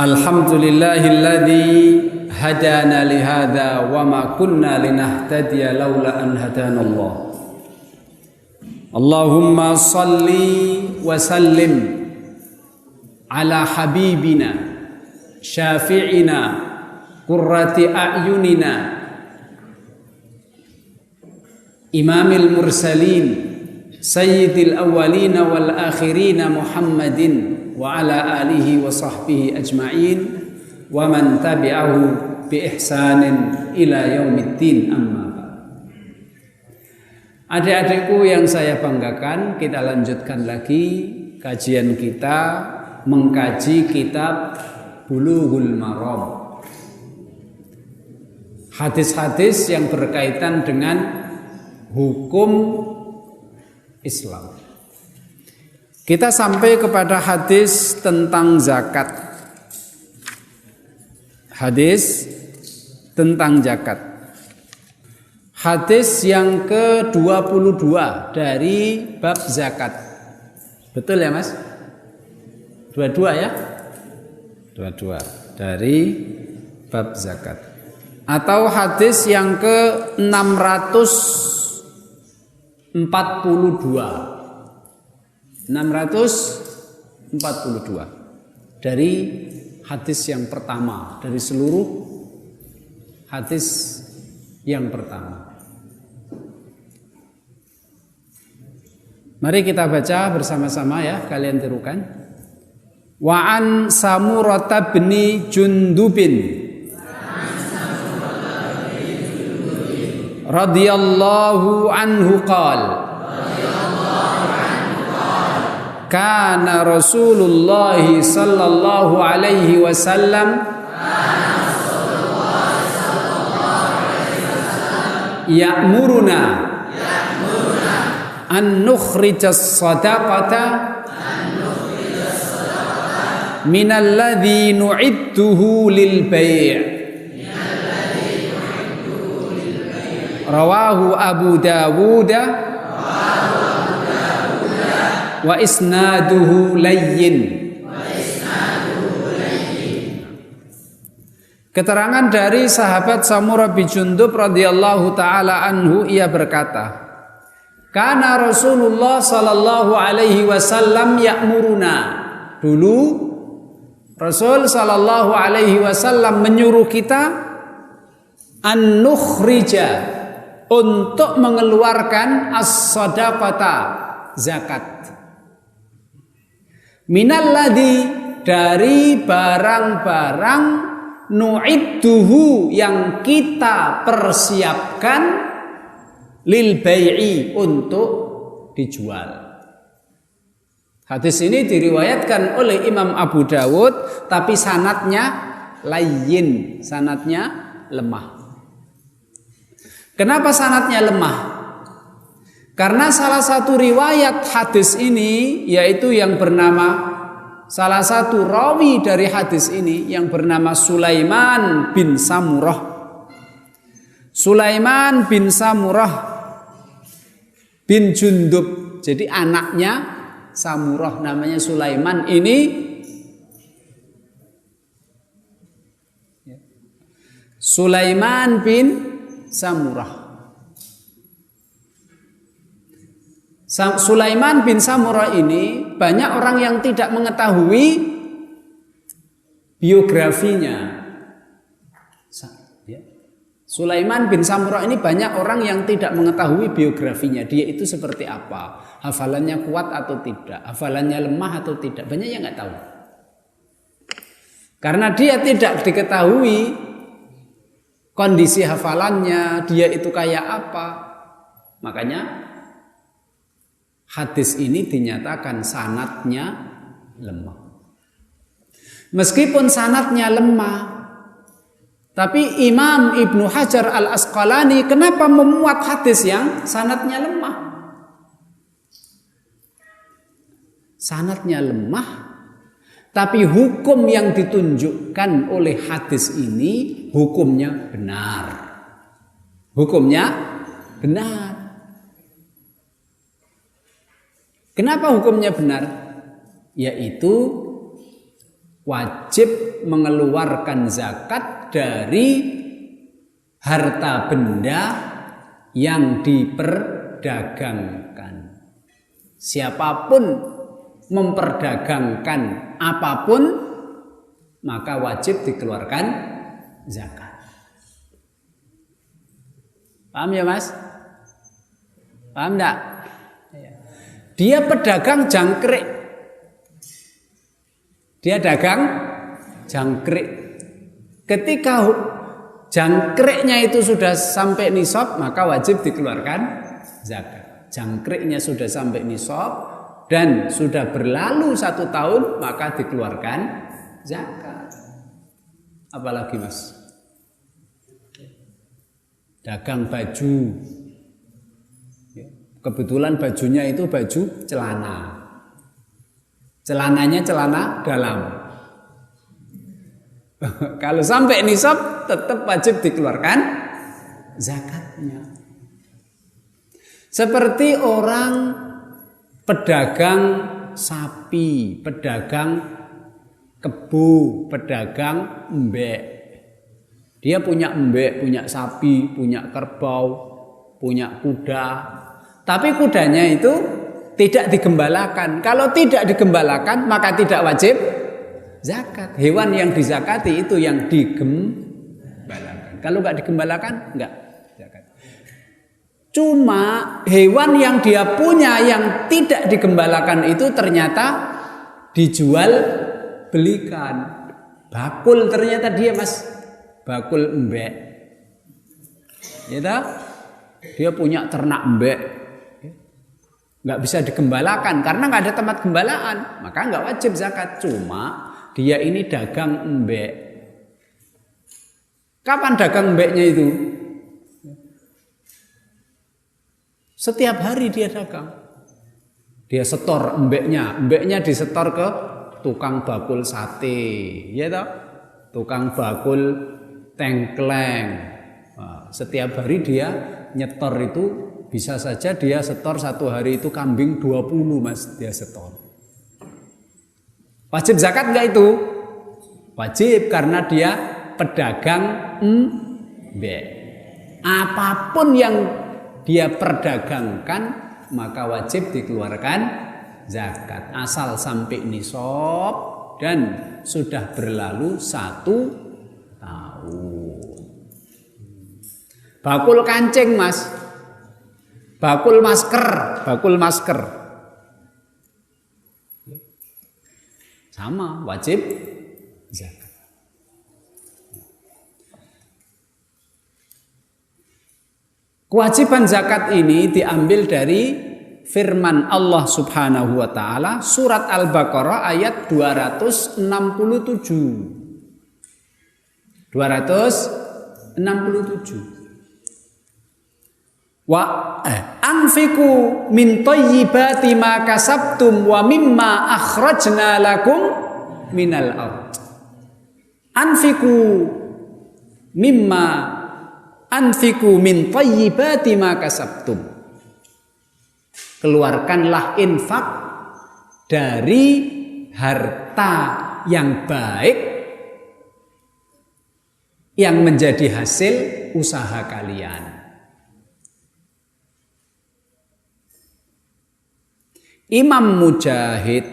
Alhamdulillahilladzi hadana lihada wa ma kunna linahtadiya laula an hadanallah. Allahumma salli wa sallim ala habibina syafi'ina qurrati a'yunina imamil mursalin sayyidil awwalina wal akhirina Muhammadin wa ala alihi wa sahbihi ajma'in wa man tabi'ahu bi ihsanin ila yaumiddin, amma ba'd. Adik-adikku yang saya banggakan, kita lanjutkan lagi kajian kita mengkaji kitab Bulughul Maram. Hadis-hadis yang berkaitan dengan hukum Islam. Kita sampai kepada hadis tentang zakat. Hadis tentang zakat. Hadis yang ke-22 dari bab zakat. Betul ya Mas? 22 ya? 22 dari bab zakat. Atau hadis yang ke-642. 642 dari hadis yang pertama, dari seluruh hadis yang pertama. Mari kita baca bersama-sama ya, kalian tirukan. Wa an Samurah bin Jundubin radhiyallahu anhu qala kana Rasulullah sallallahu alaihi wasallam ya'muruna an nukhrijas sadaqata minal ladzi nu'idduhu lil bai'. Rawahu Abu Dawud wa isnaduhu layyin. Keterangan dari sahabat Samurah bin Jundub radhiyallahu taala anhu, ia berkata, kana Rasulullah sallallahu alaihi wasallam ya'muruna. Dulu Rasul sallallahu alaihi wasallam menyuruh kita an nukhrija, untuk mengeluarkan as-sadaqata, zakat. Minalladzi, dari barang-barang nu'idduhu, yang kita persiapkan lil bai'i, untuk dijual. Hadis ini diriwayatkan oleh Imam Abu Dawud, tapi sanadnya layyin, sanadnya lemah. Kenapa sanadnya lemah? Karena salah satu riwayat hadis ini, yaitu yang bernama, salah satu rawi dari hadis ini yang bernama Sulaiman bin Samurah. Sulaiman bin Samurah bin Jundub. Jadi anaknya Samurah, namanya Sulaiman ini. Sulaiman bin Samurah. Sulaiman bin Samurah ini banyak orang yang tidak mengetahui biografinya. Sulaiman bin Samurah ini banyak orang yang tidak mengetahui biografinya. Dia itu seperti apa? Hafalannya kuat atau tidak? Hafalannya lemah atau tidak? Banyak yang nggak tahu. Karena dia tidak diketahui kondisi hafalannya, dia itu kayak apa. Makanya hadis ini dinyatakan sanadnya lemah. Meskipun sanadnya lemah, tapi Imam Ibnu Hajar Al-Asqalani kenapa memuat hadis yang sanadnya lemah? Sanadnya lemah, tapi hukum yang ditunjukkan oleh hadis ini hukumnya benar. Hukumnya benar. Kenapa hukumnya benar? Yaitu wajib mengeluarkan zakat dari harta benda yang diperdagangkan. Siapapun memperdagangkan apapun, maka wajib dikeluarkan zakat. Paham ya Mas? Paham enggak? Dia pedagang jangkrik. Dia dagang jangkrik. Ketika jangkriknya itu sudah sampai nisab, maka wajib dikeluarkan zakat. Jangkriknya sudah sampai nisab dan sudah berlalu 1 tahun, maka dikeluarkan zakat. Apalagi Mas? Dagang baju. Kebetulan bajunya itu baju celana. Celananya celana dalam. Kalau sampai nisab tetap wajib dikeluarkan zakatnya. Seperti orang pedagang sapi, pedagang kebu, pedagang embek. Dia punya embek, punya sapi, punya kerbau, punya kuda. Tapi kudanya itu tidak digembalakan. Kalau tidak digembalakan maka tidak wajib zakat. Hewan yang dizakati itu yang digembalakan. Kalau nggak digembalakan nggak zakat. Cuma hewan yang dia punya yang tidak digembalakan itu ternyata dijual belikan. Bakul ternyata dia Mas, bakul embek. Ya toh? Dia punya ternak embek. Nggak bisa digembalakan karena nggak ada tempat gembalaan, maka nggak wajib zakat. Cuma dia ini dagang embek. Kapan dagang embeknya itu? Setiap hari dia dagang. Dia setor embeknya, embeknya disetor ke tukang bakul sate, ya toh? Tukang bakul tengkleng. Nah, setiap hari dia nyetor itu. Bisa saja dia setor 1 hari itu kambing 20 Mas, dia setor. Wajib zakat enggak itu? Wajib karena dia pedagang embek. Apapun yang dia perdagangkan maka wajib dikeluarkan zakat. Asal sampai nisab dan sudah berlalu 1 tahun. Bakul kancing Mas. Bakul masker. Sama, wajib zakat. Kewajiban zakat ini diambil dari firman Allah Subhanahu wa taala surat Al-Baqarah ayat 267. 267. Wa anfiku min thayyibati ma kasabtum wa mimma akhrajna lakum minal ard. Anfiku min thayyibati ma kasabtum. Keluarkanlah infak dari harta yang baik yang menjadi hasil usaha kalian. Imam Mujahid,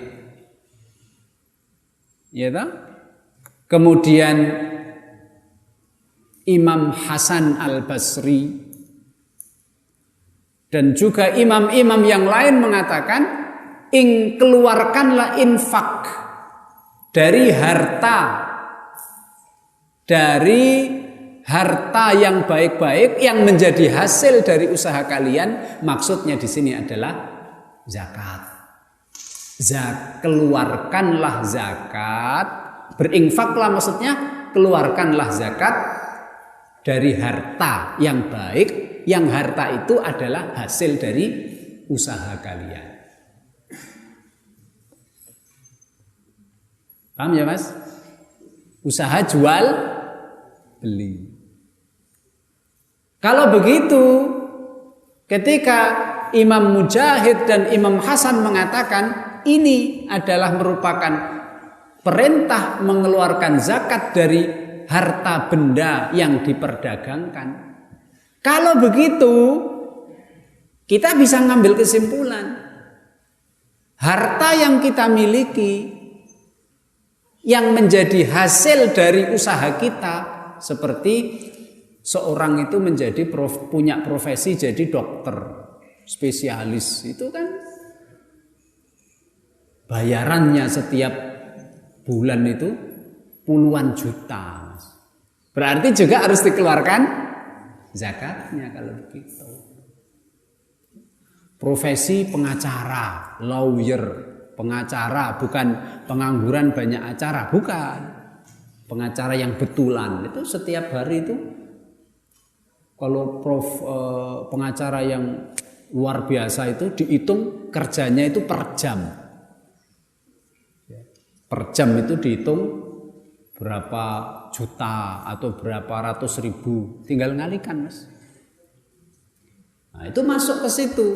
ya toh? Kemudian Imam Hasan Al-Basri dan juga imam-imam yang lain mengatakan, keluarkanlah infak dari harta yang baik-baik yang menjadi hasil dari usaha kalian. Maksudnya di sini adalah zakat. Keluarkanlah zakat, berinfaklah maksudnya keluarkanlah zakat dari harta yang baik, yang harta itu adalah hasil dari usaha kalian. Paham ya Mas? Usaha jual beli. Kalau begitu, ketika Imam Mujahid dan Imam Hasan mengatakan ini adalah merupakan perintah mengeluarkan zakat dari harta benda yang diperdagangkan. Kalau begitu, kita bisa ngambil kesimpulan. Harta yang kita miliki, yang menjadi hasil dari usaha kita, seperti seorang itu punya profesi jadi dokter, spesialis, itu kan bayarannya setiap bulan itu puluhan juta. Berarti juga harus dikeluarkan zakatnya kalau begitu. Profesi pengacara, lawyer, pengacara, bukan pengangguran banyak acara, bukan. Pengacara yang betulan, itu setiap hari itu kalau pengacara yang luar biasa itu dihitung kerjanya itu per jam. Per jam itu dihitung berapa juta atau berapa ratus ribu, tinggal ngalikan, Mas. Nah, itu masuk ke situ.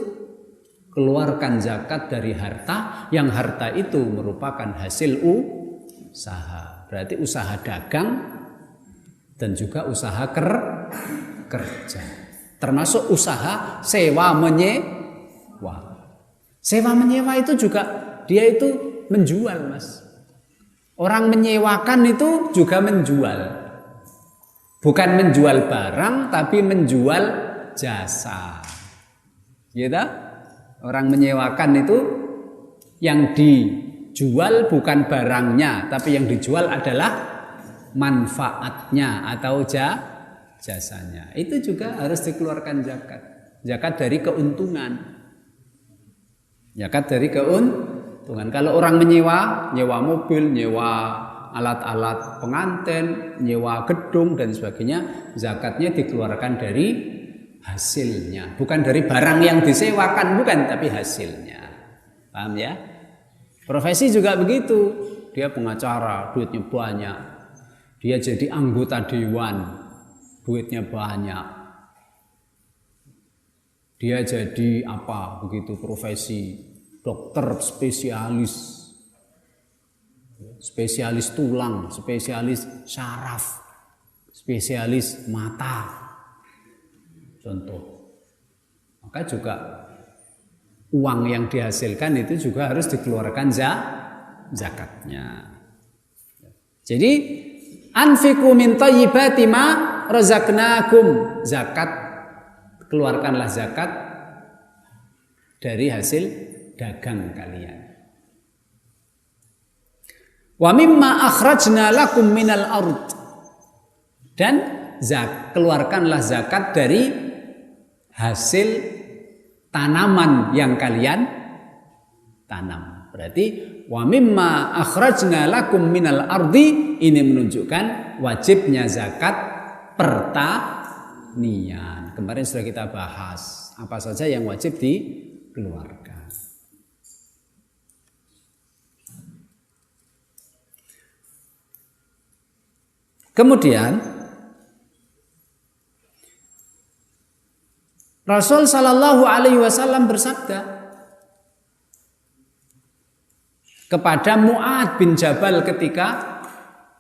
Keluarkan zakat dari harta, yang harta itu merupakan hasil usaha. Berarti usaha dagang dan juga usaha kerja. Termasuk usaha sewa menyewa. Sewa menyewa itu juga dia itu menjual, Mas. Orang menyewakan itu juga menjual. Bukan menjual barang, tapi menjual jasa. Gitu? Orang menyewakan itu yang dijual bukan barangnya, tapi yang dijual adalah manfaatnya atau jasanya. Itu juga harus dikeluarkan zakat. Zakat dari keuntungan. Zakat dari keuntungan. Kalau orang nyewa mobil, nyewa alat-alat pengantin, nyewa gedung dan sebagainya, zakatnya dikeluarkan dari hasilnya, bukan dari barang yang disewakan, bukan, tapi hasilnya. Paham ya? Profesi juga begitu. Dia pengacara, duitnya banyak. Dia jadi anggota dewan, duitnya banyak. Dia jadi apa begitu profesi, dokter spesialis, spesialis tulang, spesialis syaraf, spesialis mata. Contoh. Maka juga uang yang dihasilkan itu juga harus dikeluarkan zakatnya. Jadi anfiqu min thayyibati ma razaqnakum, zakat, keluarkanlah zakat dari hasil dagang kalian. Wa mimma akhrajna lakum minal ard, dan keluarkanlah zakat dari hasil tanaman yang kalian tanam. Berarti wa mimma akhrajna lakum minal ardi, ini menunjukkan wajibnya zakat pertanian. Kemarin sudah kita bahas apa saja yang wajib dikeluarkan. Kemudian Rasul sallallahu alaihi wasallam bersabda kepada Mu'adz bin Jabal ketika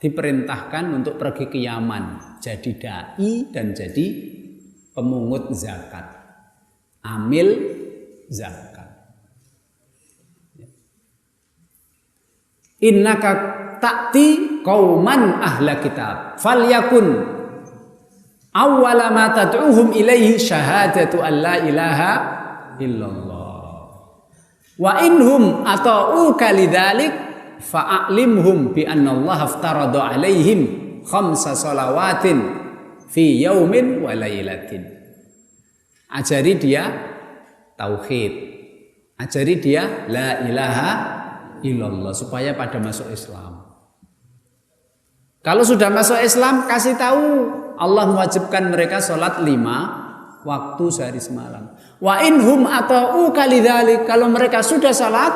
diperintahkan untuk pergi ke Yaman, jadi dai dan jadi pemungut zakat, amil zakat. Innaka ta'ti qauman ahla kitab falyakun awwala ma tad'uhum ilaihi syahadatu an la ilaha illallah wa inhum ata'uka lidzalik fa'alimhum bi anna Allah aftarada alaihim khamsa salawatin fi yaumin wa lailatin. Ajari dia tauhid, ajari dia la ilaha illallah supaya pada masuk Islam. Kalau sudah masuk Islam, kasih tahu Allah mewajibkan mereka sholat 5 waktu sehari semalam. Wa inhum ata'uka lidzalik, kalau mereka sudah sholat,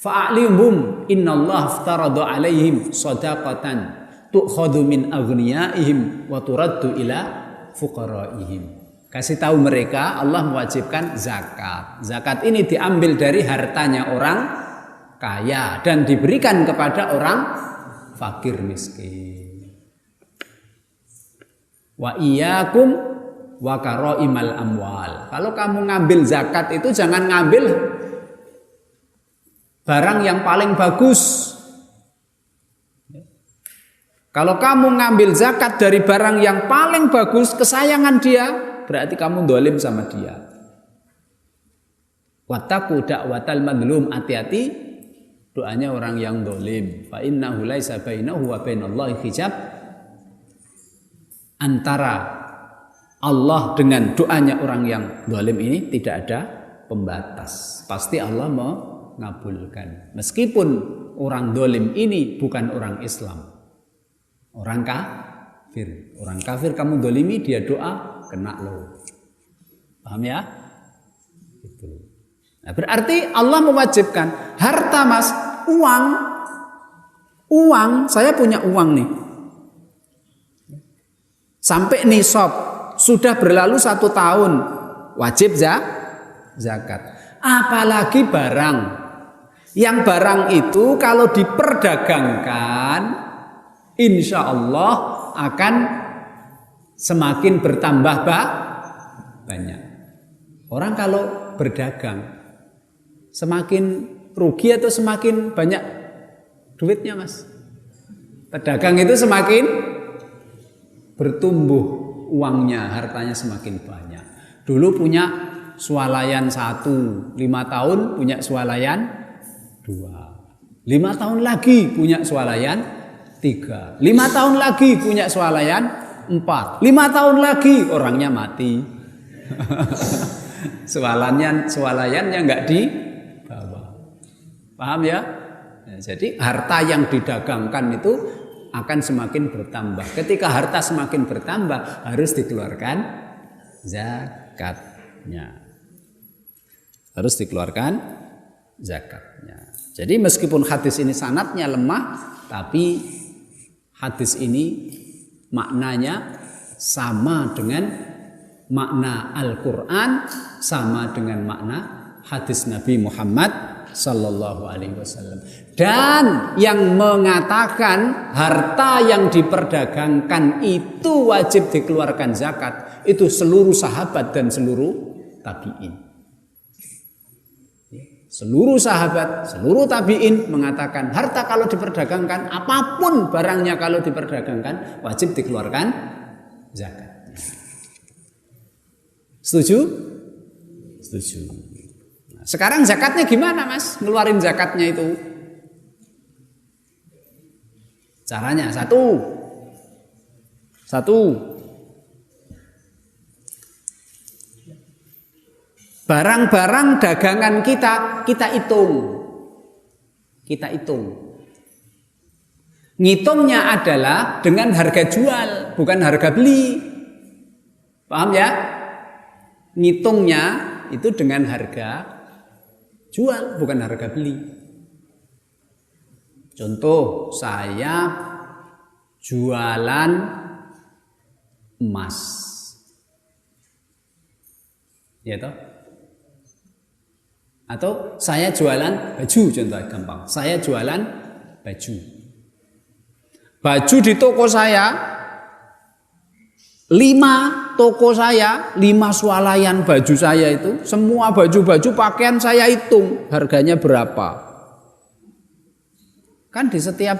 fa'alimhum innallaha aftarada alaihim shadaqatan tu'khadhu min aghniyaihim wa turaddu ila fuqaraihim. Kasih tahu mereka Allah mewajibkan zakat. Zakat ini diambil dari hartanya orang kaya dan diberikan kepada orang fakir miskin. Wa iyyakum wa karaimal amwal. Kalau kamu ngambil zakat itu jangan ngambil barang yang paling bagus. Kalau kamu ngambil zakat dari barang yang paling bagus, kesayangan dia, berarti kamu dolim sama dia. Wattaqu da'watal madlum, hati-hati doanya orang yang dolim. Fa innahu laisa bainahu wa bainallahi hijab. Antara Allah dengan doanya orang yang dolim ini tidak ada pembatas. Pasti Allah mengabulkan. Meskipun orang dolim ini bukan orang Islam, orang kafir. Orang kafir kamu dolimi, dia doa, kena lo. Paham ya? Itu. Nah, berarti Allah mewajibkan harta mas, uang, saya punya uang nih. Sampai nisab, sudah berlalu 1 tahun, wajib zakat. Apalagi barang. Yang barang itu kalau diperdagangkan, insya Allah akan semakin bertambah banyak. Orang kalau berdagang, semakin rugi atau semakin banyak duitnya mas? Pedagang itu semakin bertumbuh uangnya, hartanya semakin banyak. Dulu punya swalayan 1, 5 tahun punya swalayan 2, 5 tahun lagi punya swalayan 3, 5 tahun lagi punya swalayan 4, 5 tahun lagi orangnya mati. Swalayannya nggak di paham ya? Nah, jadi harta yang didagangkan itu akan semakin bertambah. Ketika harta semakin bertambah, harus dikeluarkan zakatnya. Harus dikeluarkan zakatnya. Jadi meskipun hadis ini sanadnya lemah, tapi hadis ini maknanya sama dengan makna Al-Quran, sama dengan makna hadis Nabi Muhammad Sallallahu Alaihi Wasallam. Dan yang mengatakan harta yang diperdagangkan itu wajib dikeluarkan zakat, itu seluruh sahabat dan seluruh tabi'in. Seluruh sahabat, seluruh tabi'in mengatakan harta kalau diperdagangkan, apapun barangnya kalau diperdagangkan, wajib dikeluarkan zakat. Setuju? Setuju. Sekarang zakatnya gimana mas? Ngeluarin zakatnya itu. Caranya satu. Barang-barang dagangan kita hitung. Ngitungnya adalah dengan harga jual, bukan harga beli. Paham ya? Ngitungnya itu dengan harga jual, bukan harga beli. Contoh, saya jualan emas. Ya toh? Atau saya jualan baju, contoh gampang. Saya jualan baju. Baju di toko saya 5 toko saya, 5 swalayan baju saya itu, semua baju-baju pakaian saya hitung harganya berapa. Kan di setiap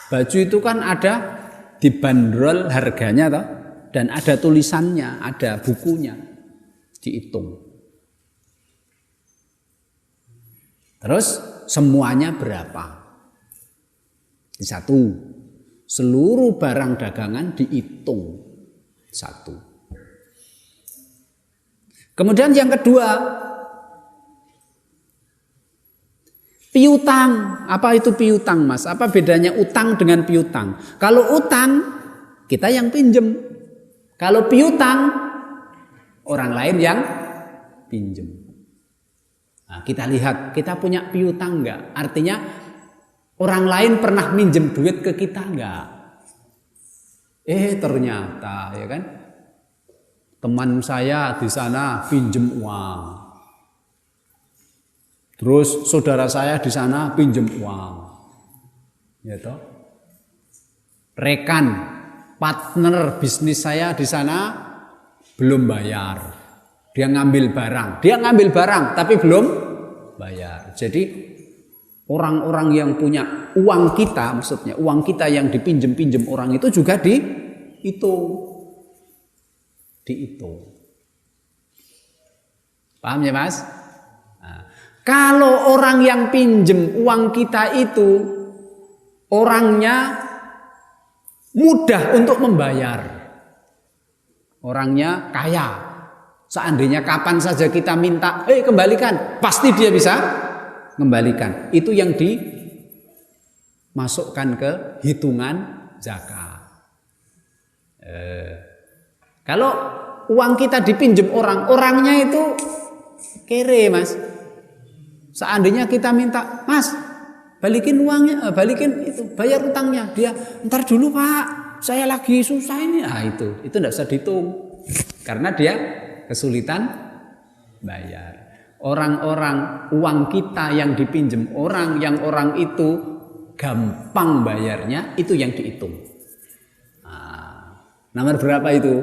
baju itu kan ada dibanderol harganya toh, dan ada tulisannya, ada bukunya, dihitung. Terus semuanya berapa? Satu, seluruh barang dagangan dihitung. Satu. Kemudian yang kedua, piutang. Apa itu piutang mas? Apa bedanya utang dengan piutang? Kalau utang kita yang pinjem. Kalau piutang orang lain yang pinjem. Nah, kita lihat kita punya piutang enggak? Artinya orang lain pernah minjem duit ke kita enggak? Ternyata ya kan, teman saya di sana pinjem uang. Terus saudara saya di sana pinjam uang. Ya toh. Rekan, partner bisnis saya di sana belum bayar. Dia ngambil barang tapi belum bayar. Jadi orang-orang yang punya uang kita, maksudnya uang kita yang dipinjam orang itu juga dihitung. Paham ya Mas? Nah, kalau orang yang pinjam uang kita itu orangnya mudah untuk membayar, orangnya kaya, seandainya kapan saja kita minta, kembalikan, pasti dia bisa kembalikan. Itu yang dimasukkan ke hitungan zakat. Kalau uang kita dipinjam orangnya itu kere Mas. Seandainya kita minta, Mas, balikin uangnya, balikin itu, bayar utangnya. Dia, ntar dulu Pak, saya lagi susah ini. Itu tidak usah dihitung. Karena dia kesulitan bayar. Orang-orang uang kita yang dipinjam orang, yang orang itu gampang bayarnya, itu yang dihitung. Nomor berapa itu?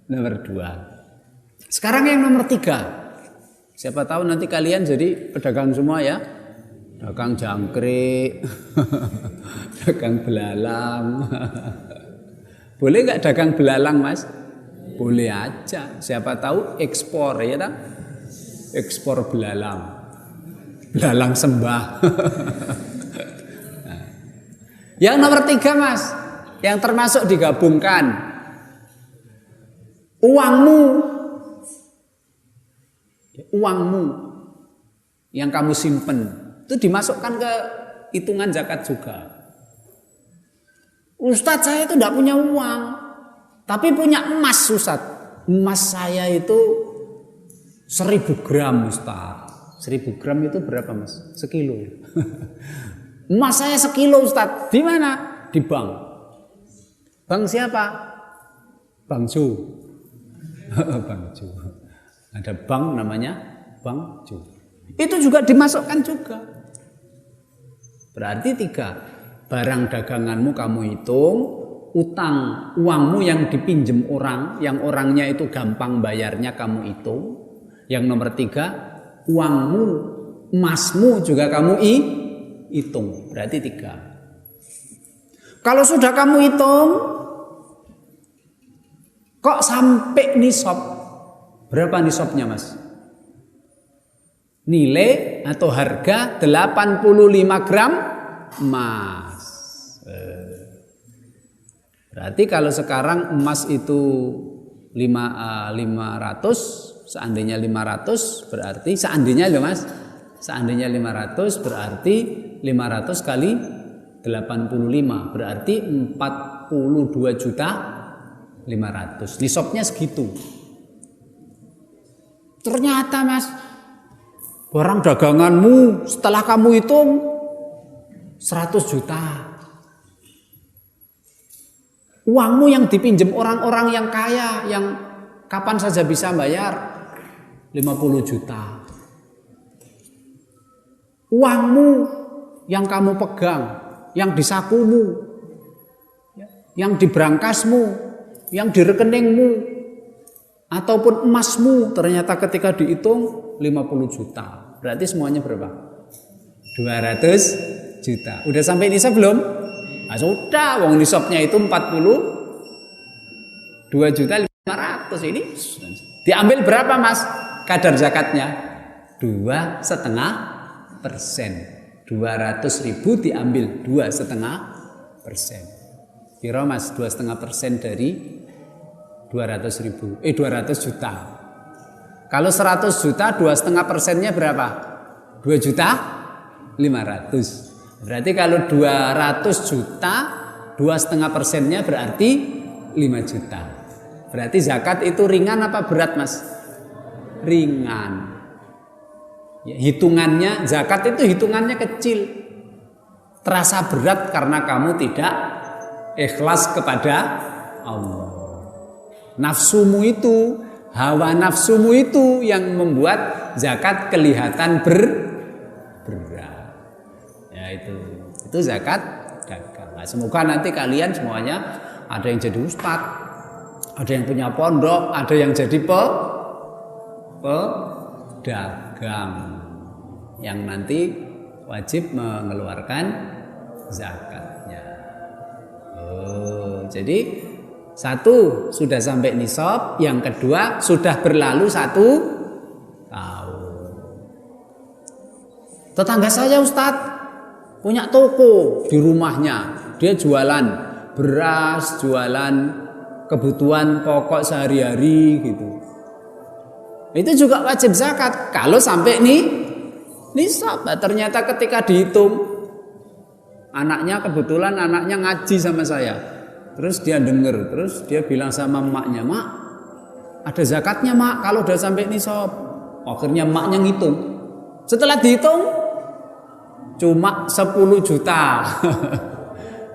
Nomor 2. Sekarang yang nomor 3. Siapa tahu nanti kalian jadi pedagang semua ya. Dagang jangkrik, dagang belalang. Boleh nggak dagang belalang Mas? Boleh aja. Siapa tahu ekspor ya tak? Ekspor belalang. Belalang sembah. Yang nomor 3 Mas, yang termasuk digabungkan. Uangmu yang kamu simpen itu dimasukkan ke hitungan zakat juga. Ustadz, saya itu tidak punya uang, tapi punya emas Ustadz. Emas saya itu 1000 gram Ustadz. 1000 gram itu berapa Mas? Sekilo. Emas saya sekilo Ustadz. Di mana? Di bank. Bank siapa? Bank Ju. Bank Ju. Ada bank namanya Bank Ju. Itu juga dimasukkan juga. Berarti 3. Barang daganganmu kamu hitung, utang uangmu yang dipinjam orang, yang orangnya itu gampang bayarnya kamu hitung. Yang nomor 3, uangmu, emasmu juga kamu hitung. Berarti 3. Kalau sudah kamu hitung, kok sampai nisab? Berapa nisabnya Mas? Nilai atau harga 85 gram emas. Berarti kalau sekarang emas itu 500, seandainya 500 berarti seandainya loh Mas. Seandainya 500 berarti 500 kali 85 berarti 42.500.000. Nisabnya segitu. Ternyata Mas, barang daganganmu setelah kamu hitung 100 juta. Uangmu yang dipinjam orang-orang yang kaya, yang kapan saja bisa bayar 50 juta. Uangmu yang kamu pegang, yang di sakumu, yang di brangasmu, yang di rekeningmu, ataupun emasmu, ternyata ketika dihitung 50 juta. Berarti semuanya berapa? 200 juta. Udah sampai nisab belum? Sudah, wong nisabnya itu 42.500.000 ini. Diambil berapa Mas? Kadar zakatnya 2,5%. 200.000 diambil 2,5%. Kira Mas 2,5% dari 200 juta. Kalau 100 juta 2,5%-nya berapa? 2.500.000. Berarti kalau 200 juta 2,5%-nya berarti 5 juta. Berarti zakat itu ringan apa berat Mas? Ringan. Ya, hitungannya zakat itu hitungannya kecil. Terasa berat karena kamu tidak ikhlas kepada Allah. Nafsumu itu Hawa nafsumu itu yang membuat zakat kelihatan berat. Ya itu zakat dagang. Nah, semoga nanti kalian semuanya ada yang jadi ustadz, ada yang punya pondok, ada yang jadi pedagang yang nanti wajib mengeluarkan zakatnya. Jadi satu sudah sampai nisab, yang kedua sudah berlalu 1 tahun. Tetangga saya Ustadz punya toko di rumahnya, dia jualan beras, jualan kebutuhan pokok sehari-hari gitu. Itu juga wajib zakat kalau sampai nisab. Ternyata ketika dihitung, kebetulan anaknya ngaji sama saya. Terus dia dengar, terus dia bilang sama emaknya, "Mak, ada zakatnya mak kalau udah sampai nisab." Akhirnya emaknya ngitung. Setelah dihitung cuma 10 juta.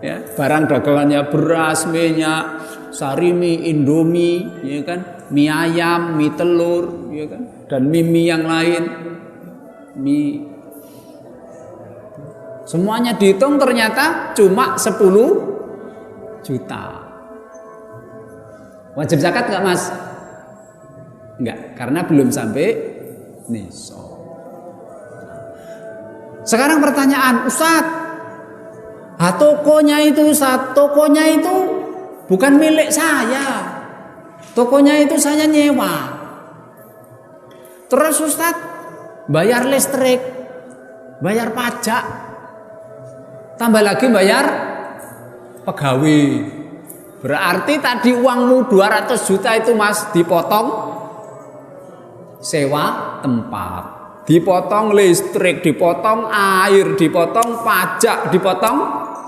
Ya, barang dagangannya beras, minyak, sarimi, indomie, ya kan, mie ayam, mie telur, ya kan, dan mie yang lain. Semuanya dihitung ternyata cuma 10 juta. Wajib zakat nggak mas? Enggak, karena belum sampai nisab. Sekarang pertanyaan, Ustadz, tokonya itu bukan milik saya. Tokonya itu saya nyewa. Terus Ustadz bayar listrik, bayar pajak, tambah lagi bayar pegawai. Berarti tadi uangmu 200 juta itu mas dipotong sewa tempat, dipotong listrik, dipotong air, dipotong pajak, dipotong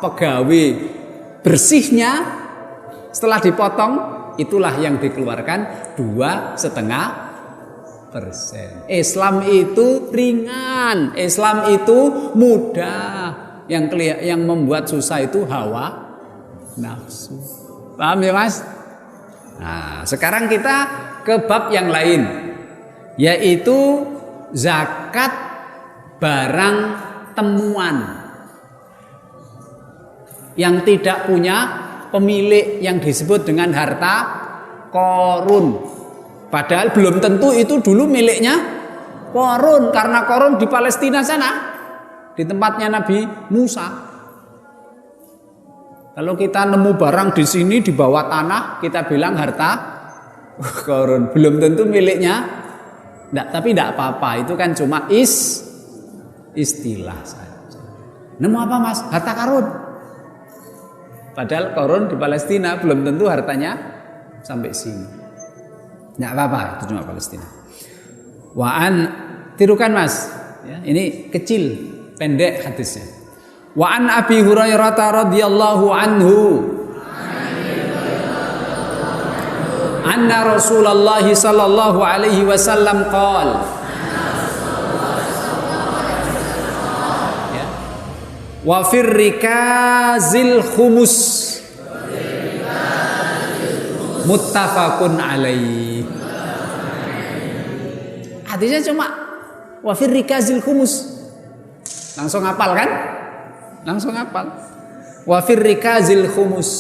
pegawai. Bersihnya setelah dipotong itulah yang dikeluarkan 2,5%. Islam itu ringan, Islam itu mudah. Yang membuat susah itu hawa nafsu. Paham ya mas? Nah, sekarang kita ke bab yang lain, yaitu zakat barang temuan yang tidak punya pemilik, yang disebut dengan harta korun. Padahal belum tentu itu dulu miliknya Korun, karena Korun di Palestina sana, di tempatnya Nabi Musa. Kalau kita nemu barang di sini di bawah tanah, kita bilang harta Korun. Belum tentu miliknya. Tapi tidak apa-apa, itu kan cuma istilah saja. Nemu apa mas? Harta karun. Padahal Korun di Palestina belum tentu hartanya sampai sini. Tidak apa-apa, itu cuma Palestina. Tirukan mas, ya, ini kecil, pendek hadisnya. Wa an Abi Hurairah radhiyallahu anhu anna Rasulullah sallallahu alaihi wasallam qala, wa fir rikazil khumus, muttafaqun alaih. Hadisnya cuma wa fir rikazil khumus. Langsung hafal kan? Langsung hafal. Wa fir rikazil khumus.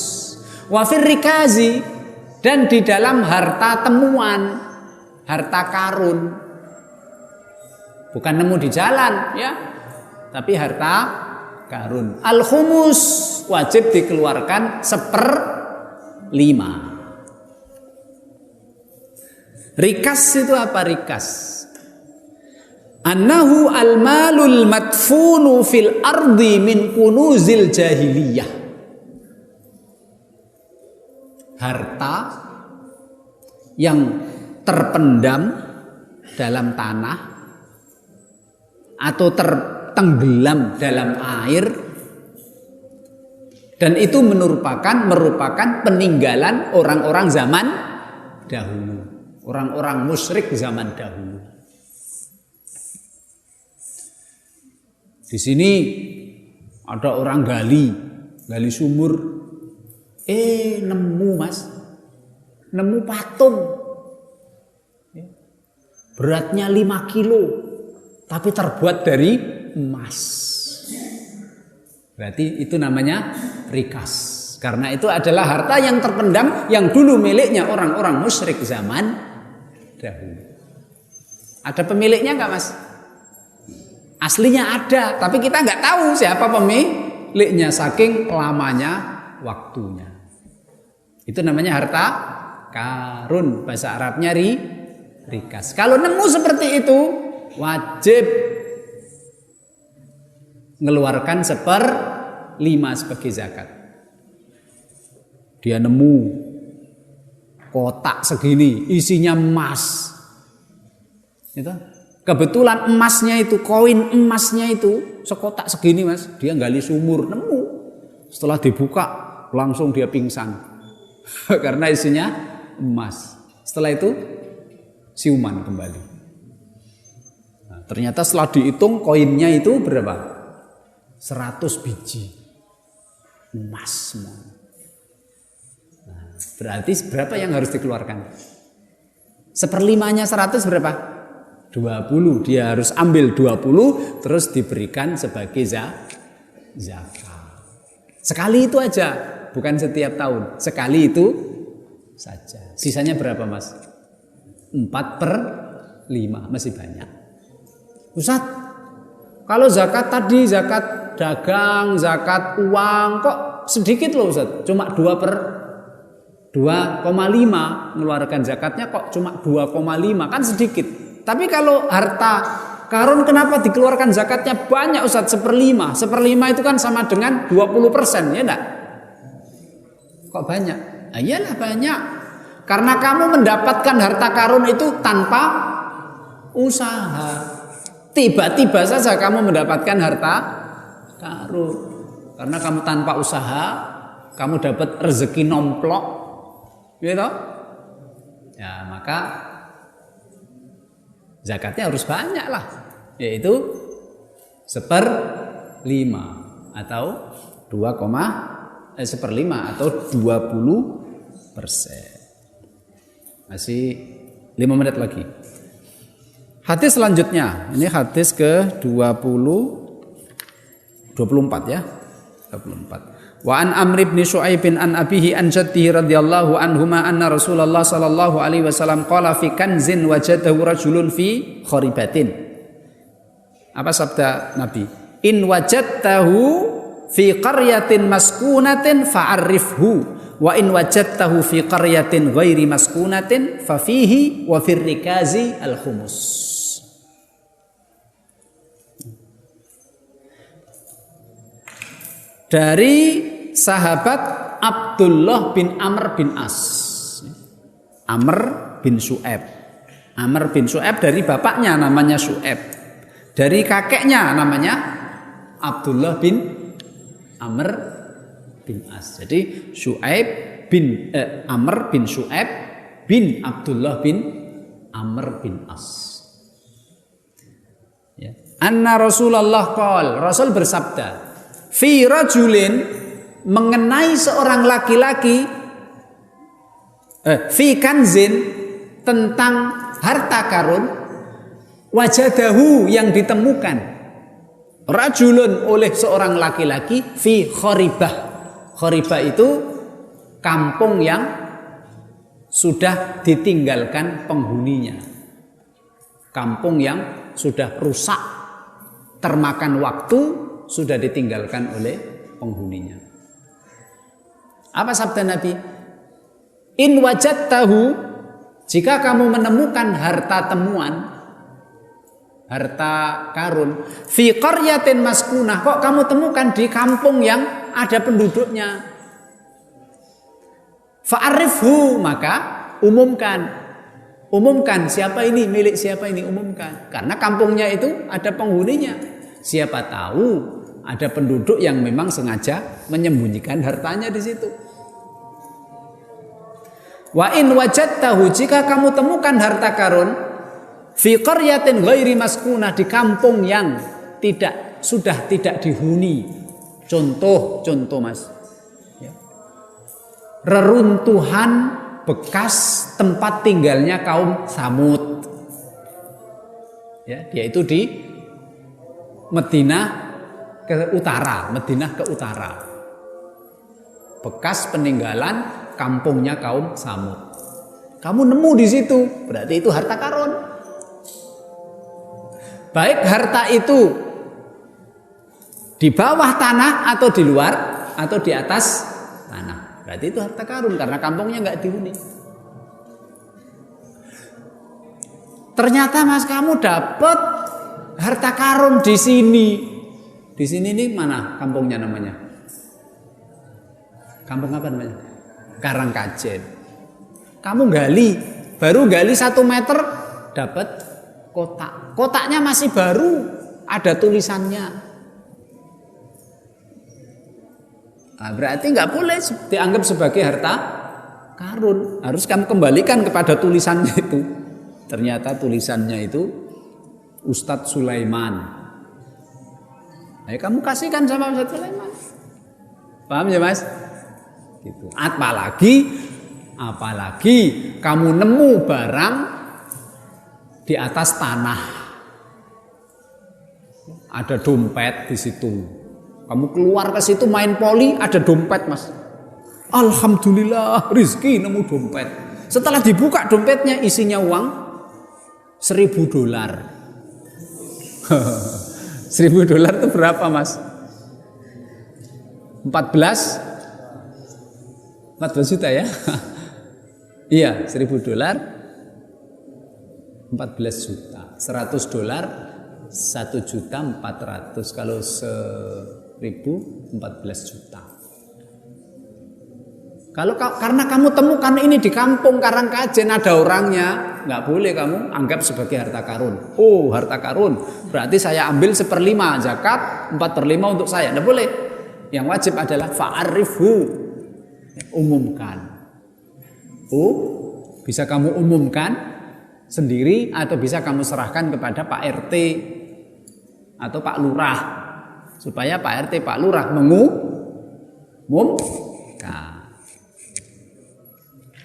Wa fir rikazi, dan di dalam harta temuan, harta karun. Bukan nemu di jalan ya, tapi harta karun. Al khumus wajib dikeluarkan 1/5. Rikas itu apa rikas? Annahu al-malul madfunu fil ardi min kunuzil jahiliyah. Harta yang terpendam dalam tanah atau tertenggelam dalam air, dan itu merupakan peninggalan orang-orang zaman dahulu, orang-orang musyrik zaman dahulu. Di sini ada orang gali sumur, nemu mas, nemu patung beratnya 5 kilo, tapi terbuat dari emas. Berarti itu namanya rikas. Karena itu adalah harta yang terpendam yang dulu miliknya orang-orang musyrik zaman dahulu. Ada pemiliknya nggak, Mas? Aslinya ada, tapi kita nggak tahu siapa pemiliknya saking lamanya waktunya. Itu namanya harta karun, bahasa Arabnya rikas. Kalau nemu seperti itu wajib mengeluarkan 1/5 sebagai zakat. Dia nemu kotak segini isinya emas. Itu. Kebetulan emasnya itu, koin emasnya itu sekotak segini, Mas. Dia gali sumur, nemu. Setelah dibuka langsung dia pingsan. Karena isinya emas. Setelah itu siuman kembali. Nah, ternyata setelah dihitung koinnya itu berapa? 100 biji emas semua. Berarti berapa yang harus dikeluarkan? 1/5-nya 100 berapa? 20. Dia harus ambil 20 terus diberikan sebagai zakat. Sekali itu aja, bukan setiap tahun. Sekali itu saja. Sisanya berapa, Mas? 4/5, masih banyak. Ustaz, kalau zakat tadi, zakat dagang, zakat uang kok sedikit loh, Ustaz. Cuma 2/5 mengeluarkan zakatnya kok cuma 2,5, kan sedikit. Tapi kalau harta karun kenapa dikeluarkan zakatnya banyak, Ustaz? 1/5. 1/5 itu kan sama dengan 20%, ya enggak? Kok banyak? Nah, iyalah banyak. Karena kamu mendapatkan harta karun itu tanpa usaha. Tiba-tiba saja kamu mendapatkan harta karun. Karena kamu tanpa usaha, kamu dapat rezeki nomplok. Gitu? Ya, maka zakatnya harus banyak lah, yaitu 1/5 atau 1/5 atau 20%. Masih 5 menit lagi. Hadis selanjutnya, ini hadis ke 24 ya. 24. Wa an Amr bin Shu'aib an abihi an jaddihi radhiyallahu anhuma anna Rasulullah sallallahu alaihi wasallam qala fi kanzin wajadahu rajulun fi kharibatin. Apa sabda Nabi? In wajadtahu fi qaryatin maskunatin fa'arifhu wa in wajadtahu fi qaryatin ghairi maskunatin fa fihi wa fir rikazi al khumus. Dari sahabat Abdullah bin Amr bin As, Amr bin Shu'aib. Amr bin Shu'aib dari bapaknya namanya Shu'aib, dari kakeknya namanya Abdullah bin Amr bin As. Jadi Shu'aib bin Amr bin Shu'aib bin Abdullah bin Amr bin As. Ya. Anna Rasulullah qol, Rasul bersabda, fi rajulin, mengenai seorang laki-laki, fi kanzin, tentang harta karun, wajadahu, yang ditemukan, rajulun, oleh seorang laki-laki, fi kharibah. Kharibah itu kampung yang sudah ditinggalkan penghuninya, kampung yang sudah rusak, termakan waktu, sudah ditinggalkan oleh penghuninya. Apa sabda Nabi? In wajadtahu, jika kamu menemukan harta temuan, harta karun, fi qaryatin maskunah, kok kamu temukan di kampung yang ada penduduknya, fa'arifhu, maka umumkan siapa ini, milik siapa ini, umumkan. Karena kampungnya itu ada penghuninya. Siapa tahu ada penduduk yang memang sengaja menyembunyikan hartanya di situ. Wa in wajadtahu, jika kamu temukan harta karun, fi qaryatin ghairi maskunah, di kampung yang sudah tidak dihuni. Contoh Mas. Ya. Reruntuhan bekas tempat tinggalnya kaum Samud. Ya, dia itu di Madinah ke utara, bekas peninggalan kampungnya kaum Samud. Kamu nemu di situ, berarti itu harta karun. Baik harta itu di bawah tanah atau di luar atau di atas tanah, berarti itu harta karun karena kampungnya nggak dihuni. Ternyata Mas kamu dapat harta karun di sini. Di sini nih mana kampungnya namanya? Kampung apa namanya? Karangkajen. Kamu baru gali 1 meter dapat kotak. Kotaknya masih baru, ada tulisannya. Nah, berarti nggak boleh dianggap sebagai harta karun. Harus kamu kembalikan kepada tulisannya itu. Ternyata tulisannya itu Ustadz Sulaiman. Nah, kamu kasihkan sama Ustadz Sulaiman. Paham ya Mas? Gitu. Apalagi kamu nemu barang di atas tanah. Ada dompet di situ. Kamu keluar ke situ main poli, ada dompet Mas. Alhamdulillah, rezeki nemu dompet. Setelah dibuka dompetnya isinya uang $1.000. $1.000 itu berapa Mas? 14 juta ya? Iya, $1.000 14 juta. $100 1.400.000. Kalau 1.000 14 juta. Kalau karena kamu temukan ini di kampung Karangkajen ada orangnya, nggak boleh kamu anggap sebagai harta karun. Oh, harta karun, berarti saya ambil 1/5 zakat, 4/5 untuk saya. Nggak boleh. Yang wajib adalah fa'arifhu, umumkan. Oh, bisa kamu umumkan sendiri atau bisa kamu serahkan kepada Pak RT atau Pak Lurah supaya Pak RT Pak Lurah mengumumkan.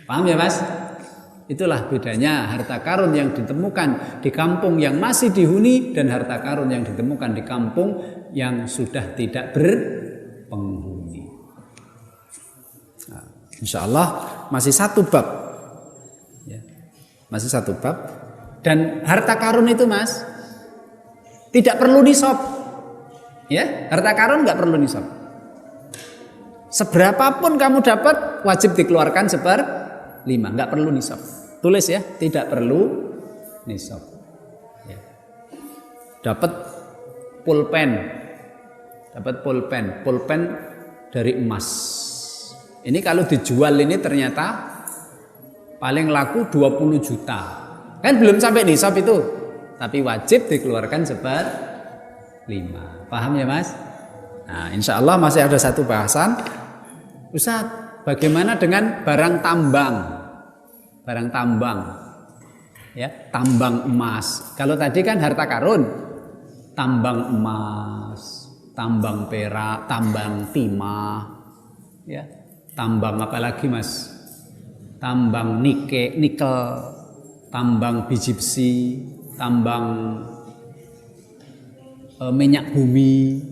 Paham ya Mas? Itulah bedanya harta karun yang ditemukan di kampung yang masih dihuni dan harta karun yang ditemukan di kampung yang sudah tidak berpenghuni. Nah, insya Allah masih satu bab, ya, masih satu bab. Dan harta karun itu Mas tidak perlu nisab, ya. Harta karun nggak perlu nisab. Seberapapun kamu dapat wajib dikeluarkan 1/5, nggak perlu nisab. Tulis ya, tidak perlu nisab. Ya. Dapat pulpen dari emas. Ini kalau dijual ini ternyata paling laku 20 juta. Kan belum sampai nisab itu, tapi wajib dikeluarkan 1/5. Paham ya Mas? Nah, insya Allah masih ada satu bahasan. Ustaz, bagaimana dengan barang tambang? Barang tambang, ya, tambang emas. Kalau tadi kan harta karun, tambang emas, tambang perak, tambang timah, ya, tambang apa lagi Mas? Tambang nikel, tambang biji besi, tambang minyak bumi,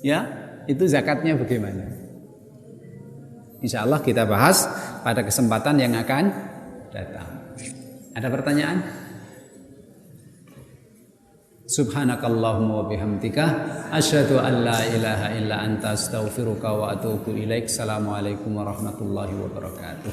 ya, itu zakatnya bagaimana? Insya Allah kita bahas pada kesempatan yang akan datang. Ada pertanyaan? Subhanakallahumma wa bihamdika asyhadu an la ilaha illa anta astaghfiruka wa atubu ilaik. Assalamualaikum warahmatullahi wabarakatuh.